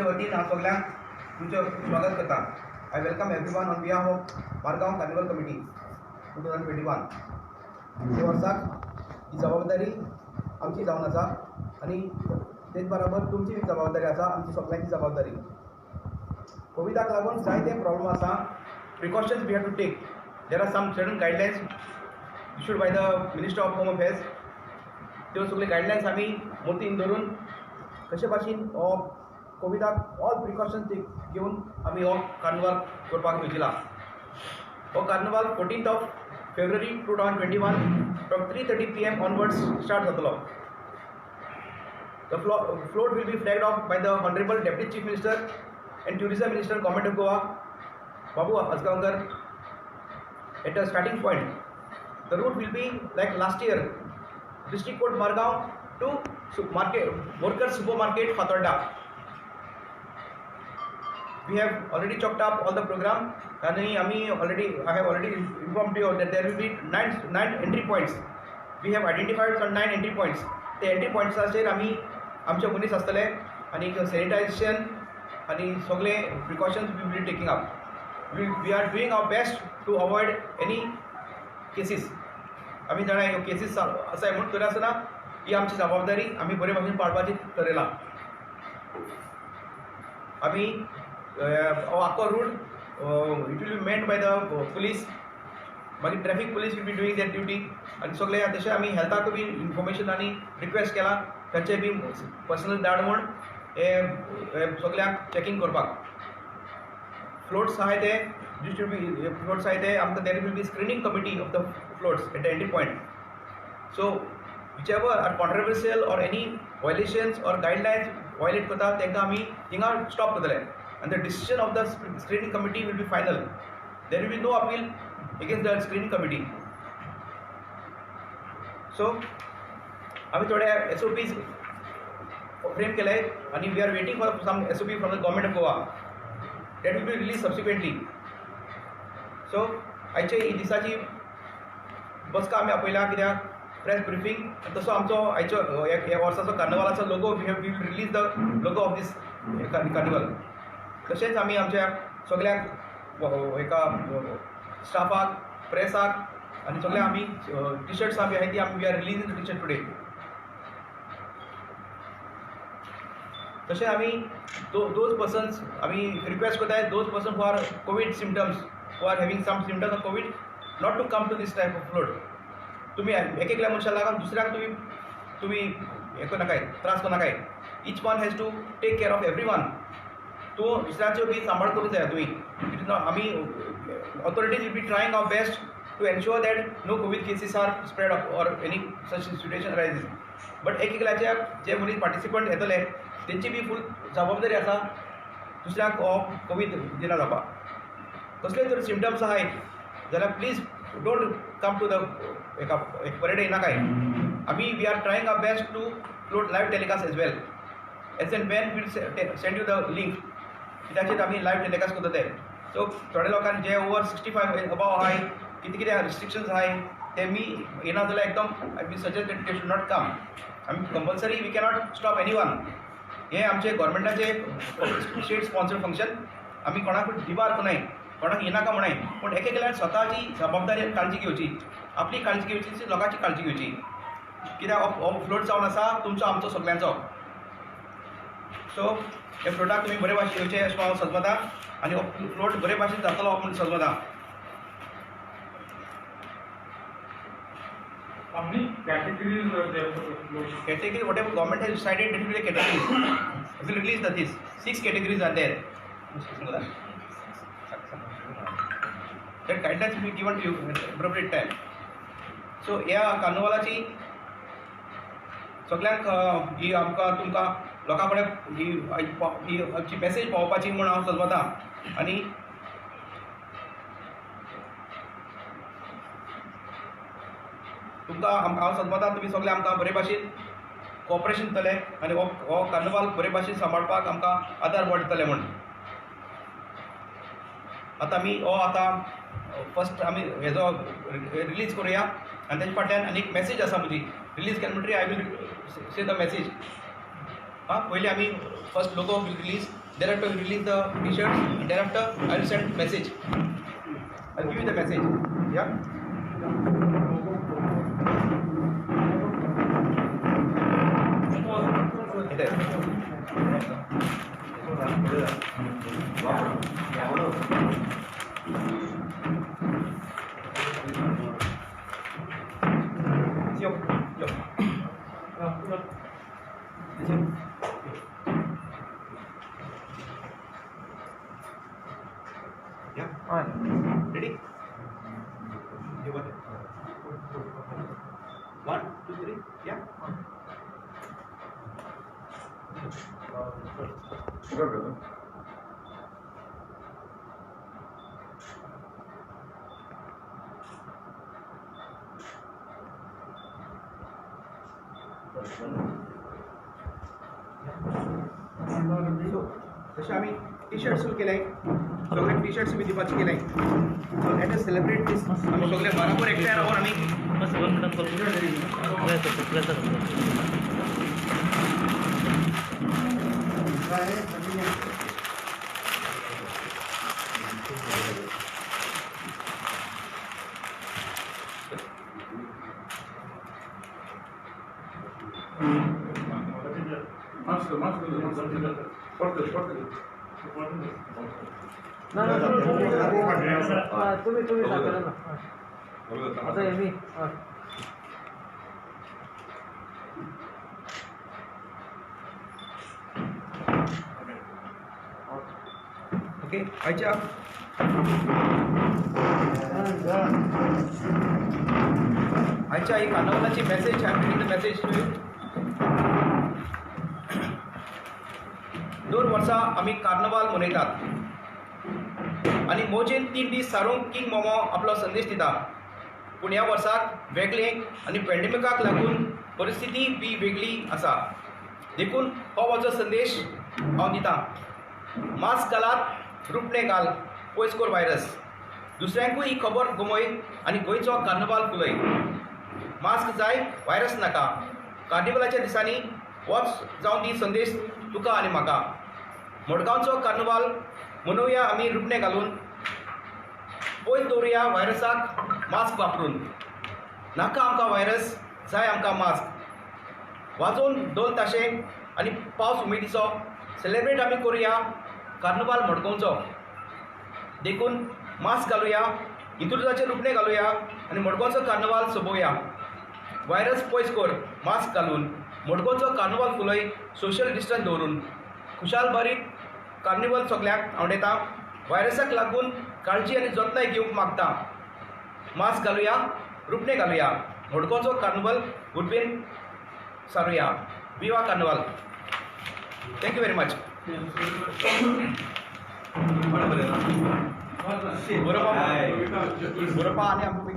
वतीन हांव सगळ्यांक तुमचें स्वागत करता. I welcome everyone on behalf of Margao carnival committee 2021. ह्या वर्साक ही जबाबदारी आमची जावन आसा आनी तेच बरोबर तुमची जबाबदारी आसा, आमची सगळ्यांची जबाबदारी. कोविडाक लागून जायते प्रॉब्लेम आसा. Precautions we have to take. There are some certain guidelines issued by the minister of home affairs. त्यो सगळे गायडलायन्स आमी मतीन धरून कशे भाशेन हो कोविडाक ऑल प्रिकॉशन्स घेवन आमी हो कार्निवाल करपाक येवजिला. हो carnival 14th February 2021 from 3:30 PM onwards start जातलो. The float will be flagged off by the Honorable Deputy Chief Minister and Tourism Minister, Government of Goa, Babu Asgaonkar. At the starting point, the route will be like last year, District Court Margaon to Worker Supermarket Fatorda. We have already chalked up all the program, and I have already informed you that there will be nine entry points. We have identified some 9 entry points. The entry points आसलेर आमी आमचे मनीस आसतले आनी sanitization आनी सगळे precautions we will be taking up. We are doing our best to avoid any cases. आमी जाणा ह्यो केसीस आसाय म्हणून तरी आसतना ही आमची जबाबदारी आमी बरे भाशेन पाळपाची ठरयला. आमी आख्खो route it will be meant by the police. मागीर traffic police will be doing that duty आनी सगळे तशें आमी हेल्थाक बी इन्फॉर्मेशन आनी रिक्वेस्ट केला तांचे बी पर्सनल धाड म्हूण हे सगळ्यांक चॅकिंग करपाक. फ्लोट्स आहाय ते फ्लोट्स आहाय ते आमकां there will be screening committee of the floats at the entry point. So whichever are controversial or any violations or guidelines violate करता तांकां आमी थिंगा स्टॉप करतले. And the decision of the screening committee will be final. There will be no appeal against the screening committee. So, आम्ही थोडे SOPs frame केले आणि we are waiting for some SOP from the government of Goa. That will be released subsequently. So, आयचे ही दिसाची बसका आम्ही आपयल्या कित्याक press briefing तसो आमचो आयचो ह्या वर्साचो कार्निवालाचो logo we will release the logo of this carnival. तशेंच आमी आमच्या सगळ्यांक एका स्टाफाक प्रेसाक आनी सगळ्यांक आमी टी शर्ट्स आमी आहाय ती आमी we are releasing the T shirt today. तशें आमी दोज पर्सन्स आमी रिक्वेस्ट करताय those person who are COVID symptoms who are having some symptoms of COVID not to come to this type of float. तुमी एकल्या मनशाक लागून दुसऱ्याक तुमी हें करनाकाय त्रास करनाकाय. Each one has to take care of every one. तो दुसऱ्याच्यो बी सांबाळ करूंक जाय तुमी. इट इज नॉट आमी authorities we'll be trying our best to ensure that no COVID cases are spread or any such situation arises. But एकल्याचे जे मनीस पार्टिसिपंट येतले तेंची बी फूल जबाबदारी आसा दुसऱ्याक हो कोवीड दिना जावपाक. कसले जर सिम्टम्स आहाय जाल्यार please don't come to the एक परेड येनाकाय. आमी we are trying our best to float live telecast as well. As and when will send you the link कित्याचेर आमी लायव्ह टेलिकास्ट करता ते. सो थोड्या लोकांक जे ओवर 65 अबाव आहाय कितें कितें रिस्ट्रिक्शन्स आहाय तेमी येना जाल्यार एकदम we suggest that they should not come. आमी compulsory we cannot stop any one. हें आमचे गव्हर्मेंटाचें स्टेट स्पॉन्सर्ड फंक्शन. आमी कोणाक दिवार कोनाय कोणाक येनाका म्हणाय पूण एकल्यान स्वताची जबाबदारी काळजी घेवची. आपली काळजी घेवची लोकांची काळजी घेवची. कित्याक हो फ्लोट जावन आसा तुमचो आमचो सगळ्यांचो. सो हे फ्लोटाक तुमी बरे भाशेन येवचे अशें हांव सजमता आनी हो फ्लोट बरे भाशेन जातलो म्हूण सजमता. Category whatever government has decided that will be the categories. It will release these 6 categories are there. That guidelines will be given to you at appropriate time. So ह्या कार्निवालाची सगळ्यांक ही आमकां तुमकां लोकां कडेन ही आमची मॅसेज पावोवपाची म्हूण हांव सजमता. आनी तुमकां हांव सजमता तुमी सगळे आमकां बरे भाशेन कॉपरेशन दितले आनी हो कार्निवाल बरे भाशेन सांबाळपाक आमकां आदार दितले म्हूण. आतां आमी हो आतां फर्स्ट आमी हेजो रिलीज करुया आनी तेजे फाटल्यान आनी एक मॅसेज आसा म्हजी रिलीज केले म्हणटरी आय वील से द मॅसेज. पयलीं आमी first logo will release Thereafter, we release the t-shirts. And thereafter, I will send message. I'll give you the message. Yeah. It is. Yeah. Ready? You got it. 1, 2, 3. Yeah. Sugar brother. जशें आमी T-shirts केले सगळे T-shirts B दिवपाचे केले so let us celebrate दीस आमी सगळे बराबर एकठांय रावन आमी तुम्ही सांगा ना आता मी ओके आयच्या आयच्या ही कार्नावालाची message I am reading the message to you 2 वर्सां आमी कार्नावाल मनयतात आनी मोजेन 3 दीस सारूंक किंग मोमो आपलो संदेश दिता पूण ह्या वर्साक वेगळे आनी पॅन्डेमिकाक लागून परिस्थिती बी वेगळी आसा देखून हो म्हजो संदेश हांव दितां मास्क घालात रुपणे घाल पयस कोर व्हायरस दुसऱ्यांकूय ही खबर गमय आनी गोंयचो कार्नावाल फुलय मास्क जाय व्हायरस नाका कार्निवलाच्या दिसांनी होच जावन दी संदेश तुका आनी म्हाका मडगांवचो कार्नावाल मनोवया आमी रुपणे घालून पयस दवरुया व्हायरसाक मास्क वापरून नाका आमकां व्हायरस जाय आमकां मास्क वाजोवन ढोल ताशे आनी पावस उमेदीचो सेलेब्रेट आमी करुया कार्नावाल मडगांवचो देखून मास्क घालुया इंदुरजाचेर रुपणे घालुया आनी मडगांवचो कार्नावाल सोंपोवया व्हायरस पयस कर मास्क घालून मडगांवचो कार्नावाल फुलय सोशल डिस्टन्स दवरून खुशाल बारीक कार्निवल सगळ्यांक आवडटा व्हायरसाक लागून काळजी आनी जतनाय घेवंक मागता मास्क घालुया रुपणे घालुया मडगांवचो कार्नावाल उर्बेन सारुया विवा कार्नावाल थँक्यू व्हेरी मच बरोबर आनी